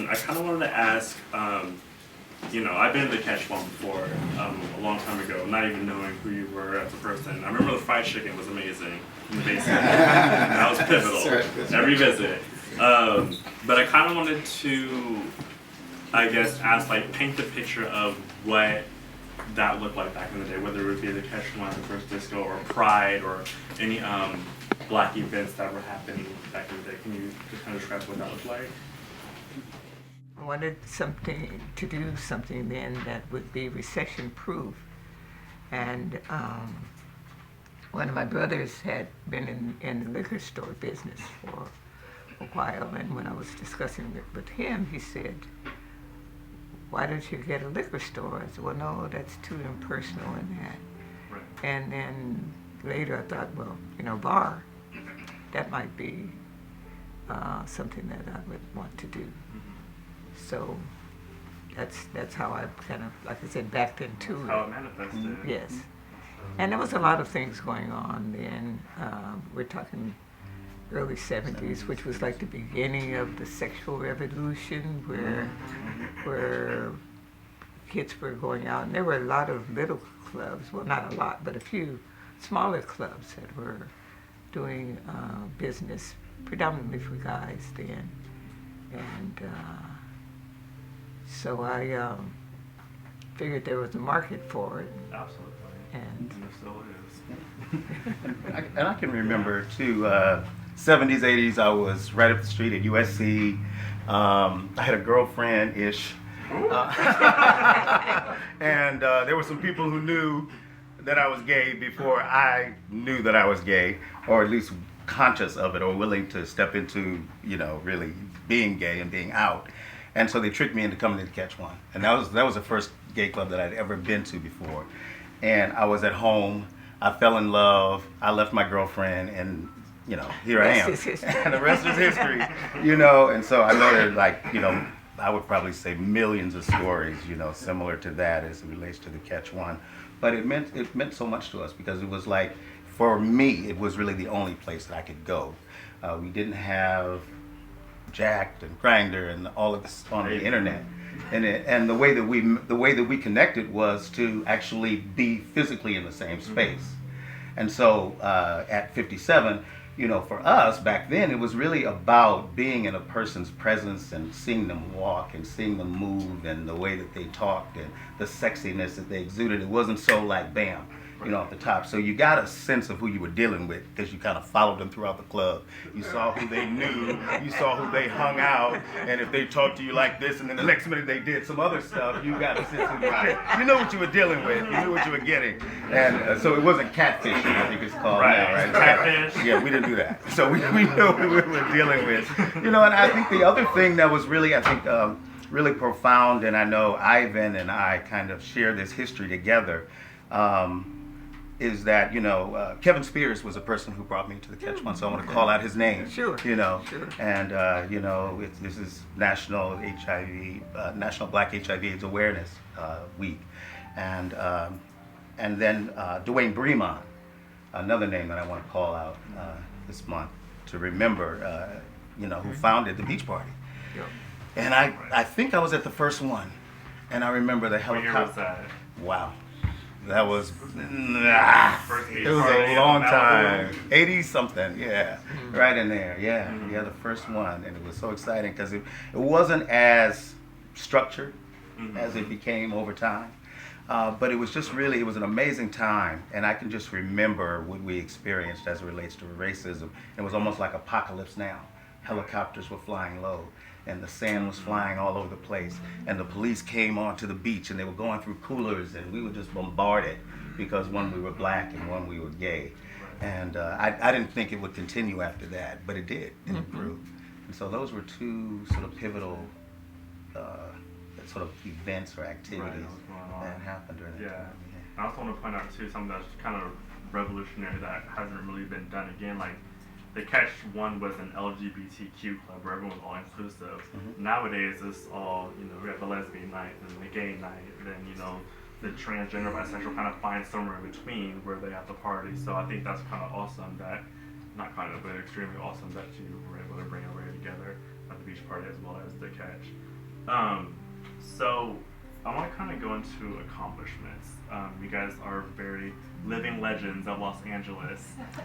question. I kind of wanted to ask, I've been to the Catch One before, a long time ago, not even knowing who you were as a person. I remember the fried chicken was amazing in the basement. That was pivotal, every visit. But I kind of wanted to, I guess, paint the picture of what that looked like back in the day, whether it would be the Catch One, the first disco, or Pride, or any black events that were happening back in the day. Can you just kind of describe what that looked like? I wanted to do something then that would be recession-proof. And one of my brothers had been in the liquor store business for a while, and when I was discussing it with him, he said, "Why don't you get a liquor store?" I said, "Well, no, that's too impersonal in that." Right. And then later I thought, well, bar, that might be something that I would want to do. So that's how I kind of, like I said, backed into it. How it manifested. Yes. And there was a lot of things going on then. We're talking early 70s, which was like the beginning of the sexual revolution, where kids were going out. And there were a lot of little clubs, well, not a lot, but a few smaller clubs that were doing business, predominantly for guys then. And so I figured there was a market for it. Absolutely. And it still is. And I can remember too, 70s, 80s, I was right up the street at USC. I had a girlfriend-ish. And there were some people who knew that I was gay before I knew that I was gay, or at least conscious of it, or willing to step into, really being gay and being out. And so they tricked me into coming to the Catch One. And that was the first gay club that I'd ever been to before. And I was at home, I fell in love, I left my girlfriend, and here I am. And the rest is history, and so I know there I would probably say millions of stories, similar to that as it relates to the Catch One. But it meant so much to us because it was like, for me, it was really the only place that I could go. We didn't have Jacked and Grindr and all of this on the internet. And the way that we connected was to actually be physically in the same space. And so at 57, for us back then, it was really about being in a person's presence and seeing them walk and seeing them move and the way that they talked and the sexiness that they exuded. It wasn't so like bam, off the top. So you got a sense of who you were dealing with because you kind of followed them throughout the club. You saw who they knew, you saw who they hung out, and if they talked to you like this and then the next minute they did some other stuff, you got a sense of you know what you were dealing with, you knew what you were getting. And so it wasn't catfishing, I think it's called now, right? Catfish. Yeah, we didn't do that. So we knew what we were dealing with. And I think the other thing that was really, really profound, and I know Ivan and I kind of share this history together, is that, Kevin Spears was a person who brought me to the Catch One, so I want to call out his name. Sure. Sure. And, this is National Black HIV/AIDS Awareness Week. And then Dwayne Bremont, another name that I want to call out this month to remember, who founded the Beach Party. yeah. And I think I was at the first one, and I remember the helicopter. What year was that? Wow. That was, it was a long time. 80 something, yeah. Right in there, yeah. Yeah, the first one. And it was so exciting because it wasn't as structured as it became over time. But it was just really, it was an amazing time. And I can just remember what we experienced as it relates to racism. It was almost like Apocalypse Now. Helicopters were flying low, and the sand was flying all over the place, and the police came onto the beach, and they were going through coolers, and we were just bombarded because one, we were black, and one, we were gay. And I didn't think it would continue after that, but it did, and it grew. And so those were two sort of pivotal sort of events or activities that happened during that time. I also want to point out too something that's kind of revolutionary that hasn't really been done again. Like the Catch One was an LGBTQ club where everyone was all inclusive. Nowadays it's all, we have the lesbian night and the gay night, and then the transgender bisexual kind of find somewhere in between where they have to party. So I think that's kind of awesome that, not kind of, but extremely awesome that you were able to bring a radio together at the beach party as well as the catch. So I want to kind of go into accomplishments. You guys are very living legends of Los Angeles.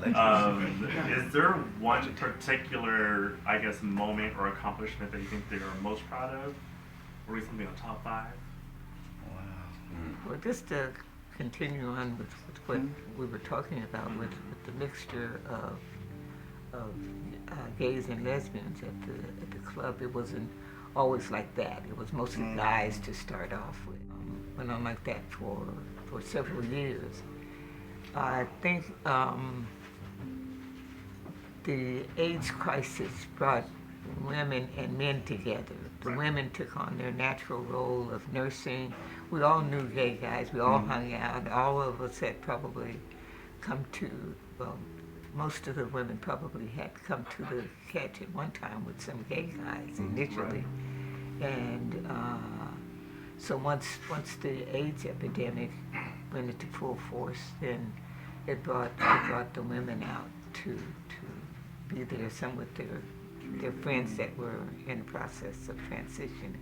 Is there one particular, I guess, moment or accomplishment that you think they are most proud of? Or is something in the top 5? Wow. Well, just to continue on with what we were talking about with the mixture of gays and lesbians at the club, it wasn't always like that. It was mostly guys to start off with. Went on like that for several years. I think the AIDS crisis brought women and men together. The women took on their natural role of nursing. We all knew gay guys. We all hung out. All of us had probably come to, well, most of the women probably had come to the catch at one time with some gay guys initially. And so once the AIDS epidemic went into full force, then it brought the women out to be there, some with their friends that were in the process of transitioning.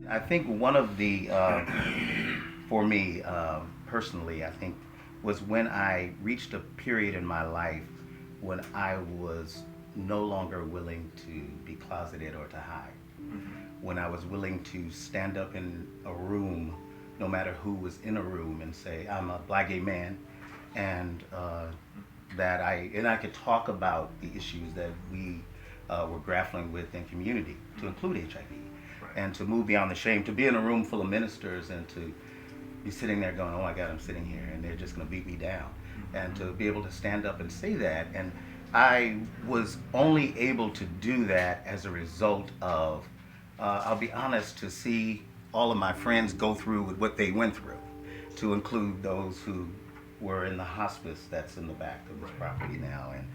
I think one of the, for me personally, I think was when I reached a period in my life when I was no longer willing to be closeted or to hide. When I was willing to stand up in a room, no matter who was in a room, and say, I'm a black gay man, and that I could talk about the issues that we were grappling with in community, to include HIV, and to move beyond the shame, to be in a room full of ministers and to be sitting there going, oh my God, I'm sitting here and they're just gonna beat me down. And to be able to stand up and say that. And I was only able to do that as a result of, I'll be honest, to see all of my friends go through with what they went through, to include those who were in the hospice that's in the back of this property now, and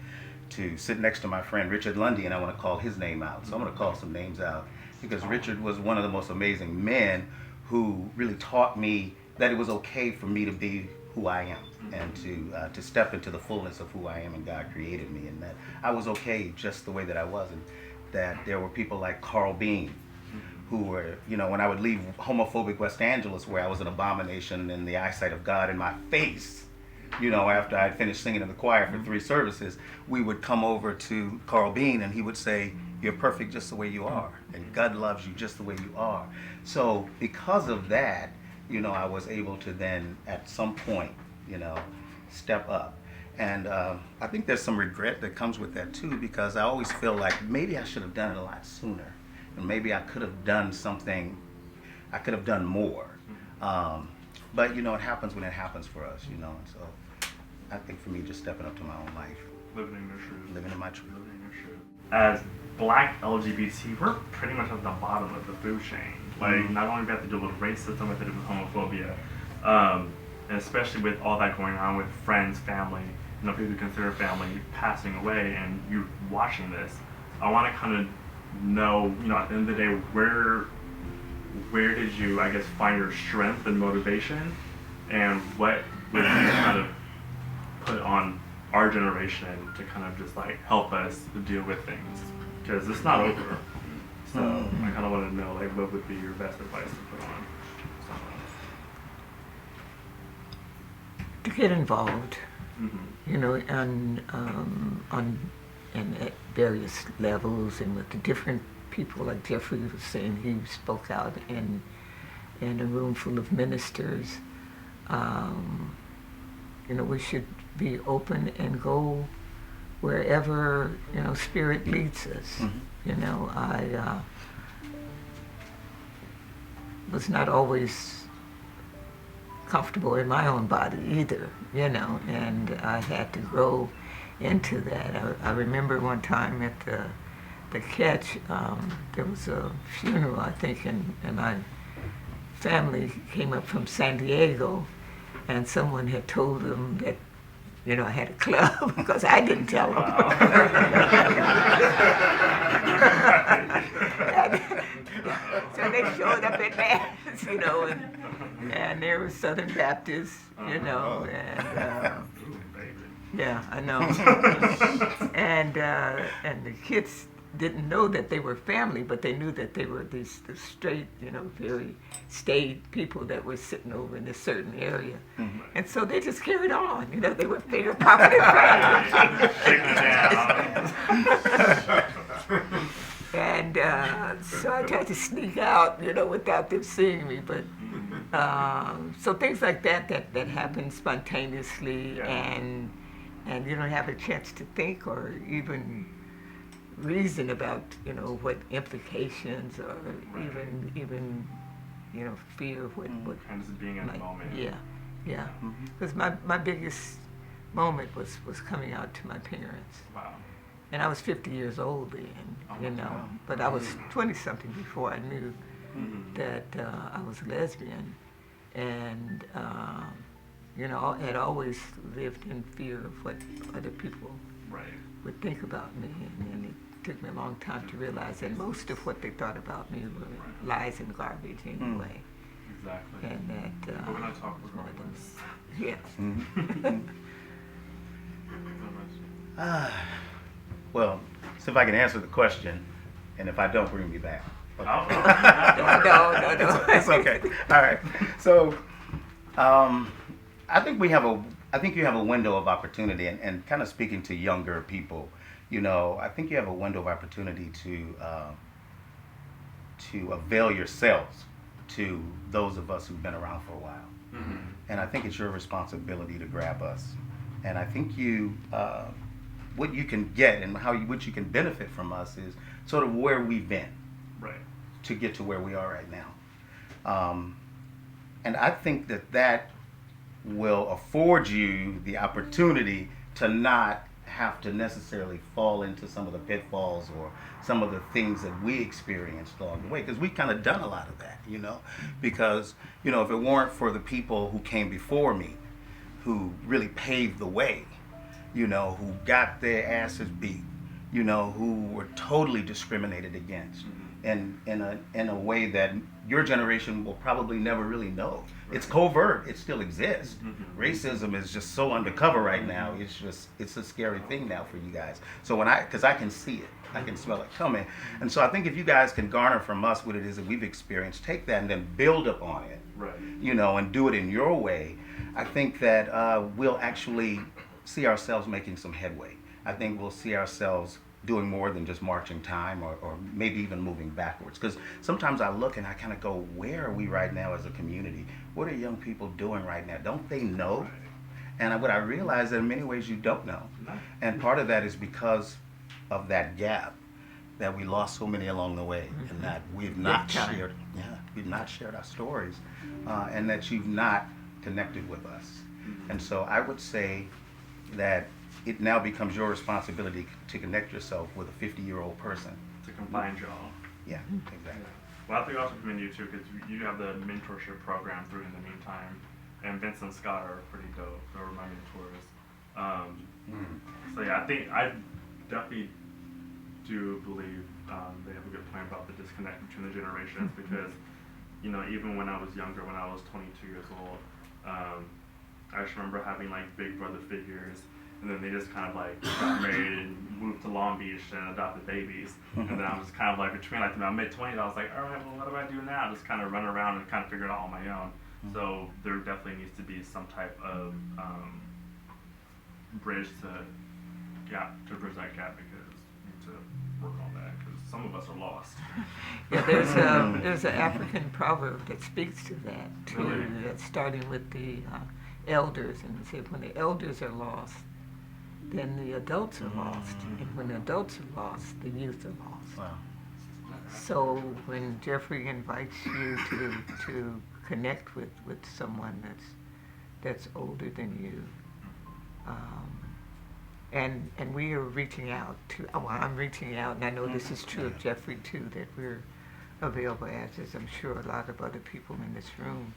to sit next to my friend Richard Lundy, and I want to call his name out. So I'm going to call some names out, because Richard was one of the most amazing men who really taught me that it was okay for me to be who I am, and to step into the fullness of who I am and God created me, and that I was okay just the way that I was, and that there were people like Carl Bean, who were, you know, when I would leave homophobic West Angeles, where I was an abomination in the eyesight of God in my face, you know, after I'd finished singing in the choir for 3 services, we would come over to Carl Bean and he would say, you're perfect just the way you are, and God loves you just the way you are. So because of that, you know, I was able to then at some point, you know, step up. And I think there's some regret that comes with that too, because I always feel like maybe I should have done it a lot sooner, and maybe I could have done something, I could have done more. But you know, it happens when it happens for us, you know, and so I think for me, just stepping up to my own life. Living in your truth. Living in my truth. Living in your truth. As Black LGBT, we're pretty much at the bottom of the food chain. Like, not only do we have to deal with racism, we have to deal with homophobia, and especially with all that going on with friends, family, you know, people you consider family passing away, and you watching this. I want to kind of know, you know, at the end of the day, where did you, I guess, find your strength and motivation, and what would you kind of put on our generation to kind of just like help us deal with things, because it's not over. So I kind of want to know, like, what would be your best advice to put on? To get involved, you know, and at various levels, and with the different people, like Jeffrey was saying, he spoke out in a room full of ministers. You know, we should be open and go wherever, you know, Spirit leads us. You know, I was not always comfortable in my own body either, you know, and I had to grow into that. I remember one time at the catch, there was a funeral, I think, and my family came up from San Diego, and someone had told them that, you know, I had a club, because I didn't tell them. So they showed up in mass, you know, and they were Southern Baptists, you know, and yeah, I know. And the kids didn't know that they were family, but they knew that they were these straight, very staid people that were sitting over in a certain area. Mm-hmm. And so they just carried on. They were property friends. And so I tried to sneak out, without them seeing me. But so things like that happen spontaneously, and you don't have a chance to think or even reason about, what implications or even fear what kind of being in the moment. Yeah. Because my biggest moment was coming out to my parents. Wow. And I was 50 years old then, Wow. but I was 20-something before I knew that I was lesbian. And, had always lived in fear of what other people would think about me. And it took me a long time to realize that most of what they thought about me were lies and garbage anyway. Exactly. And that... but we're not talking regardless. Yes. Well, see if I can answer the question, and if I don't, bring me back. No. It's okay. All right. So, I think you have a window of opportunity, and kind of speaking to younger people, I think you have a window of opportunity to avail yourselves to those of us who've been around for a while. Mm-hmm. And I think it's your responsibility to grab us. And I think what you can get and what you can benefit from us is sort of where we've been, right, to get to where we are right now. And I think that will afford you the opportunity to not have to necessarily fall into some of the pitfalls or some of the things that we experienced along the way, because we've kind of done a lot of that, because, if it weren't for the people who came before me, who really paved the way, who got their asses beat, who were totally discriminated against, and in a way that your generation will probably never really know. Right. It's covert. It still exists. Mm-hmm. Racism is just so undercover right now. It's a scary thing now for you guys. So because I can see it, I can smell it coming. And so I think if you guys can garner from us what it is that we've experienced, take that and then build upon it, right, and do it in your way, I think that we'll actually see ourselves making some headway. I think we'll see ourselves doing more than just marching time or maybe even moving backwards. Because sometimes I look and I kind of go, where are we right now as a community? What are young people doing right now? Don't they know? Right. And what I realize that in many ways you don't know. No. And part of that is because of that gap, that we lost so many along the way, and that we've not shared our stories, and that you've not connected with us. And so I would say that it now becomes your responsibility to connect yourself with a 50-year-old person. To combine y'all. Yeah, exactly. Well, I think I also commend you too, because you have the mentorship program through In the Meantime, and Vince and Scott are pretty dope. They're my mentors. So yeah, I definitely do believe they have a good point about the disconnect between the generations, because even when I was younger, when I was 22 years old, I just remember having big brother figures. And then they just kind of got married and moved to Long Beach and adopted babies. And then I was kind of between my mid-20s, I was like, all right, well, what do I do now? Just kind of run around and kind of figure it out on my own. So there definitely needs to be some type of bridge to bridge that gap, because we need to work on that, because some of us are lost. Yeah, there's an African proverb that speaks to that too. Really? That's starting with the elders, and it says when the elders are lost, then the adults are lost. And when the adults are lost, the youth are lost. Wow. So when Jeffrey invites you to connect with someone that's older than you, and we are reaching out to, I'm reaching out, and I know this is true of Jeffrey too, that we're available, as I'm sure a lot of other people in this room,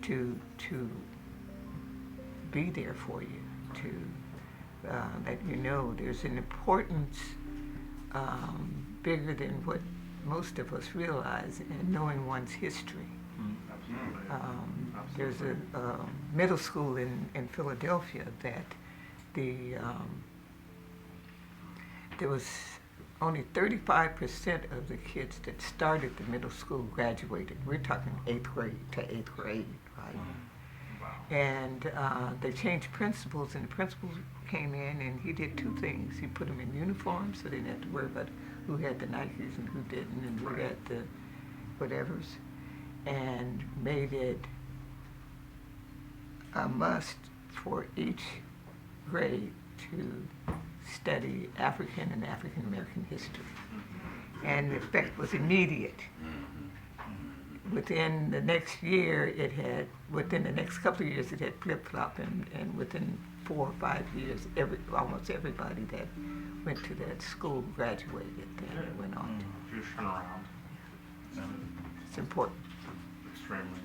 to be there for you, to let you know there's an importance bigger than what most of us realize in knowing one's history. There's a middle school in Philadelphia that there was only 35% of the kids that started the middle school graduated. We're talking 8th grade to 8th grade, right? And they changed principals, and the principal came in and he did two things. He put them in uniform so they didn't have to worry about who had the Nikes and who didn't and who had the whatevers, and made it a must for each grade to study African and African American history. And the effect was immediate. Within the next year, within the next couple of years, it had flip-flop, and within 4 or 5 years, almost everybody that went to that school graduated and it went on. Huge turnaround. It's important. Extremely.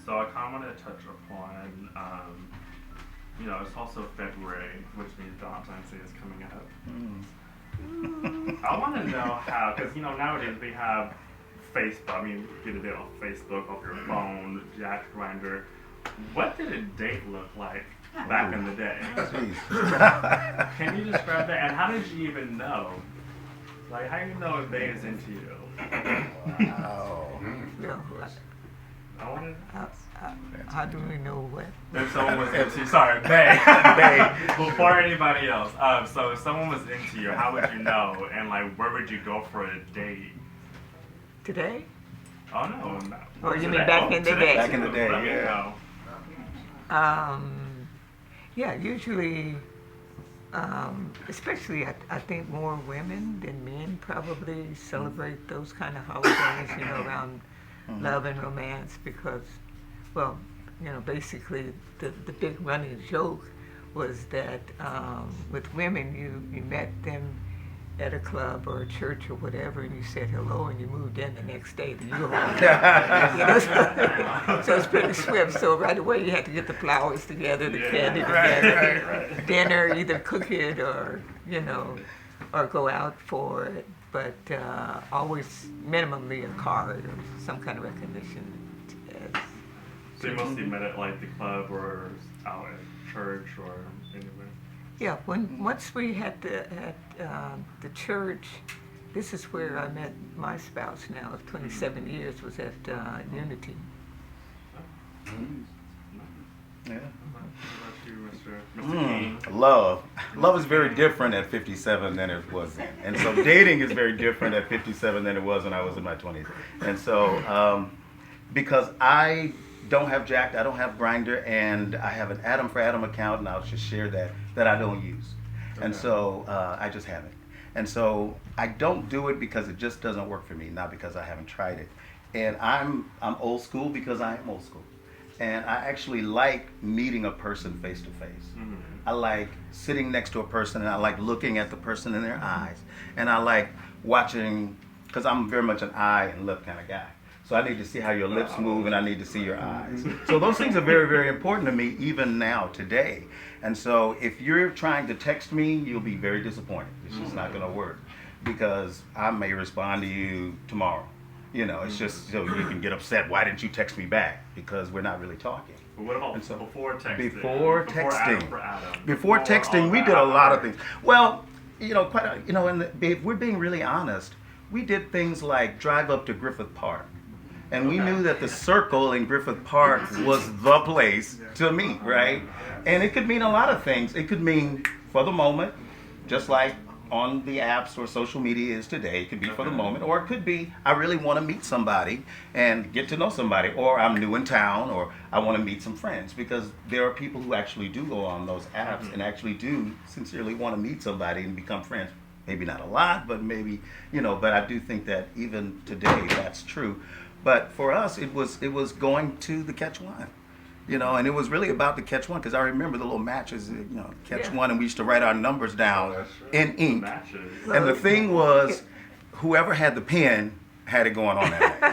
So I kind of want to touch upon, it's also February, which means Valentine's Day is coming up. I want to know how, because nowadays we have Facebook. I mean, you get a deal on Facebook, off your phone, Jack Grindr. What did a date look like back in the day? Can you describe that? And how did you even know? Like, how do you know if Bay is into you? Wow. Yeah, I want to. how do we know what? If someone was into you, sorry, Bay, before anybody else. So if someone was into you, how would you know? And like, where would you go for a date? Today? Oh no, no. Or you mean back in the day? Back in the day, Let me yeah. know. Yeah, usually, especially I think more women than men probably celebrate those kind of holidays, around love and romance because, well, basically the big running joke was that with women you met them at a club or a church or whatever, and you said hello, and you moved in the next day to your home. So it's pretty swift. So right away you had to get the flowers together, the candy together, dinner, either cook it or or go out for it. But always minimally a card or some kind of recognition. So you mostly met at like the club or out at church or anywhere. Yeah, once we had the church, this is where I met my spouse now of 27 years, was at Unity. Yeah. What about you, Mr. King? Love is very different at 57 than it was then. And so dating is very different at 57 than it was when I was in my 20s. And so because I don't have Jacked, I don't have Grindr, and I have an Adam for Adam account, and I'll just share that I don't use. And so I just haven't. And so I don't do it because it just doesn't work for me, not because I haven't tried it. And I'm old school because I am old school. And I actually like meeting a person face to face. I like sitting next to a person, and I like looking at the person in their eyes. And I like watching, because I'm very much an eye and lip kind of guy. So I need to see how your lips move, and I need to see your eyes. So those things are very, very important to me, even now, today. And so if you're trying to text me, you'll be very disappointed. It's just not going to work, because I may respond to you tomorrow. It's just so you can get upset. Why didn't you text me back? Because we're not really talking. But what about before texting? Before texting, we did a lot of things. Well, if we're being really honest, we did things like drive up to Griffith Park. And we knew that the circle in Griffith Park was the place to meet, right? And it could mean a lot of things. It could mean for the moment, just like on the apps or social media is today. It could be for the moment, or it could be I really want to meet somebody and get to know somebody, or I'm new in town, or I want to meet some friends, because there are people who actually do go on those apps and actually do sincerely want to meet somebody and become friends. Maybe not a lot, but maybe, but I do think that even today that's true. But for us, it was going to the Catch One, and it was really about the Catch One, because I remember the little matches, Catch One, and we used to write our numbers down in ink. And the thing was, whoever had the pen had it going on that night.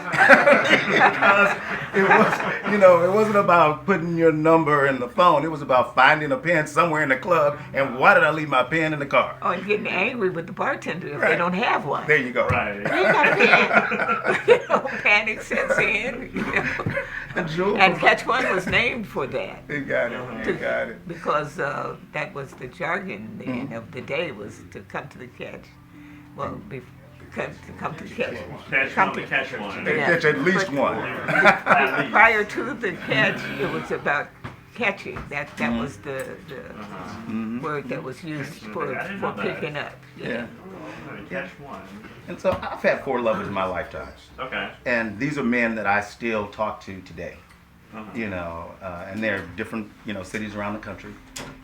Because it wasn't about putting your number in the phone. It was about finding a pen somewhere in the club, and why did I leave my pen in the car? Oh, and getting angry with the bartender if they don't have one. There you go. Right. You got a pen. Panic sets in. Jewel. And Catch One was named for that. You got it. You got it. Because that was the jargon then of the day, was to come to the catch. Well, come to the catch. Catch one. They catch at least one. Prior to the catch, it was about catching. That was the word that was used for picking up. Yeah. Catch one. And so I've had 4 lovers in my lifetime. Okay. And these are men that I still talk to today. Uh-huh. You know, and they're different, cities around the country.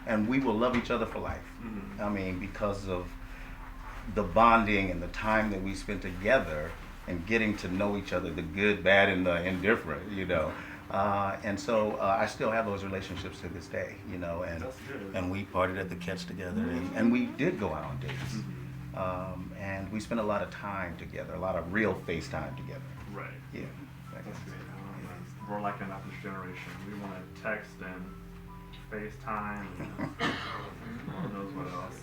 And we will love each other for life. Mm-hmm. I mean, because of the bonding and the time that we spent together and getting to know each other, the good, bad, and the indifferent, and so I still have those relationships to this day, and we partied at the catch together, and we did go out on dates. And we spent a lot of time together, a lot of real FaceTime together. Right. Yeah. That's great. We're like an this generation. We want to text and FaceTime and who knows what else.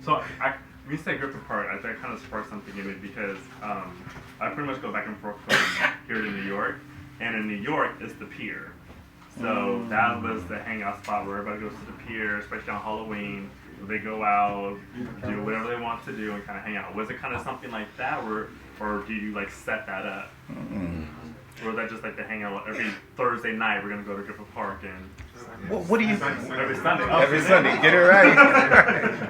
So when you say grip apart, I think it kind of sparked something in me because I pretty much go back and forth from here to New York, and in New York is the pier. So that was the hangout spot where everybody goes to the pier, especially on Halloween. They go out, do whatever they want to do, and kind of hang out. Was it kind of something like that, or do you like set that up? Or was that just like the hangout every Thursday night? We're gonna go to Griffith Park and. What do you? Every Sunday. Oh, Every Sunday, get it right.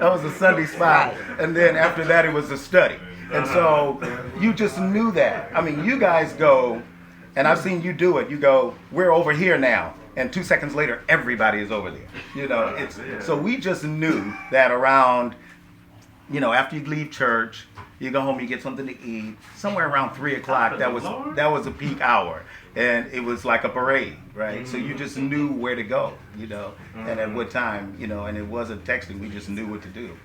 That was a Sunday spot, and then after that, it was a study. And so you just knew that. I mean, you guys go, and I've seen you do it. You go, we're over here now. And 2 seconds later, everybody is over there. So we just knew that around, after you leave church, you go home, you get something to eat. Somewhere around 3 o'clock, that was a peak hour, and it was like a parade, right? So you just knew where to go, and at what time, and it wasn't texting. We just knew what to do.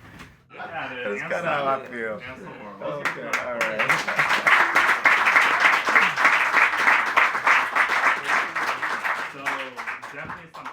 That's kind of how I feel. Okay, all right. So definitely some